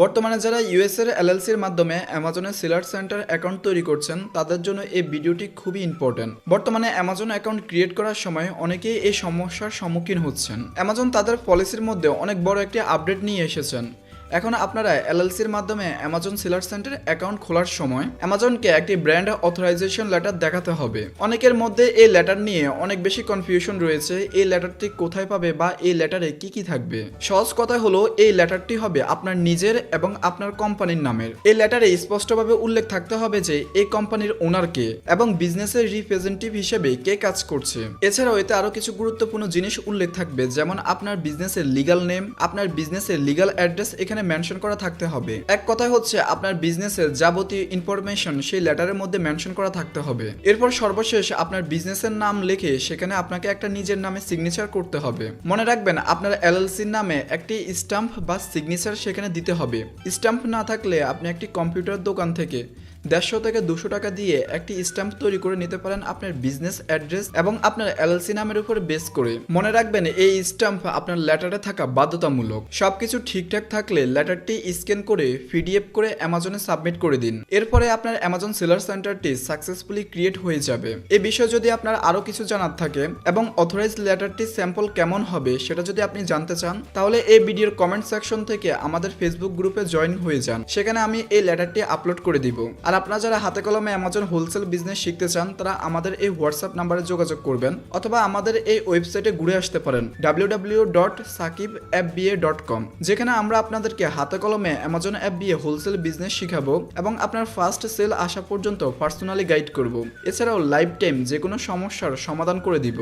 বর্তমানে যারা ইউএস এর এলএলসির মাধ্যমে অ্যামাজনের সেলার সেন্টার অ্যাকাউন্ট তৈরি করছেন তাদের জন্য এই ভিডিওটি খুবই ইম্পর্টেন্ট। বর্তমানে অ্যামাজন অ্যাকাউন্ট ক্রিয়েট করার সময় অনেকেই এই সমস্যার সম্মুখীন হচ্ছেন। অ্যামাজন তাদের পলিসির মধ্যে অনেক বড় একটি আপডেট নিয়ে এসেছেন। এখন আপনারা এলএলসির মাধ্যমে অ্যামাজন সেলার সেন্টার অ্যাকাউন্ট খোলার সময় অ্যামাজনকে একটি ব্র্যান্ড অথরাইজেশন লেটার দেখাতে হবে। অনেকের মধ্যে এই লেটার নিয়ে অনেক বেশি কনফিউশন রয়েছে, এই লেটারটি কোথায় পাবে বা এই লেটারে কি কি থাকবে। সহজ কথা হলো এই লেটারটি হবে আপনার নিজের এবং আপনার কোম্পানির নামের। এই লেটারে স্পষ্টভাবে উল্লেখ থাকতে হবে যে এই কোম্পানির ওনার কে এবং বিজনেসের রিপ্রেজেন্টেটিভ হিসেবে কে কাজ করছে। এছাড়াও এতে আরো কিছু গুরুত্বপূর্ণ জিনিস উল্লেখ থাকবে, যেমন আপনার বিজনেসের লিগ্যাল নেম, আপনার বিজনেসের লিগ্যাল অ্যাড্রেস এখানে মেনশন করা থাকতে হবে। এক কথায় হচ্ছে আপনার বিজনেসের যাবতীয় ইনফরমেশন সেই লেটারের মধ্যে মেনশন করা থাকতে হবে। এরপর সর্বশেষ আপনার বিজনেসের নাম লিখে সেখানে আপনাকে একটা নিজের নামে সিগনেচার করতে হবে। মনে রাখবেন আপনার এলএলসির নামে একটি স্ট্যাম্প বা সিগনেচার সেখানে দিতে হবে। স্ট্যাম্প না থাকলে আপনি একটি কম্পিউটার দোকান থেকে 150 থেকে 200 টাকা দিয়ে একটি স্ট্যাম্প তৈরি করে নিতে পারেন আপনার বিজনেস অ্যাড্রেস এবং আপনার এলএলসি নামের উপর বেস করে। মনে রাখবেন এই স্ট্যাম্প আপনার লেটারে থাকা বাধ্যতামূলক। সবকিছু ঠিকঠাক থাকলে লেটারটি স্ক্যান করে পিডিএফ করে অ্যামাজনে সাবমিট করে দিন। এরপরে আপনার অ্যামাজন সেলার সেন্টারটি সাকসেসফুলি ক্রিয়েট হয়ে যাবে। এই বিষয়ে যদি আপনার আরো কিছু জানার থাকে এবং অথরাইজ লেটারটি স্যাম্পল কেমন হবে সেটা যদি আপনি জানতে চান, তাহলে এই ভিডিওর কমেন্ট সেকশন থেকে আমাদের ফেসবুক গ্রুপে জয়েন হয়ে যান। সেখানে আমি এই লেটারটি আপলোড করে দিব। আর আপনারা যারা হাতে কলমে অ্যামাজন হোলসেল বিজনেস শিখতে চান তারা আমাদের এই হোয়াটসঅ্যাপ নাম্বারে যোগাযোগ করবেন অথবা আমাদের এই ওয়েবসাইটে ঘুরে আসতে পারেন www.sakibfba.com, যেখানে আমরা আপনাদেরকে হাতে কলমে অ্যামাজন FBA হোলসেল বিজনেস শিখাবো এবং আপনার ফার্স্ট সেল আসা পর্যন্ত পার্সোনালি গাইড করব। এছাড়াও লাইফ টাইম যে কোনো সমস্যার সমাধান করে দিব।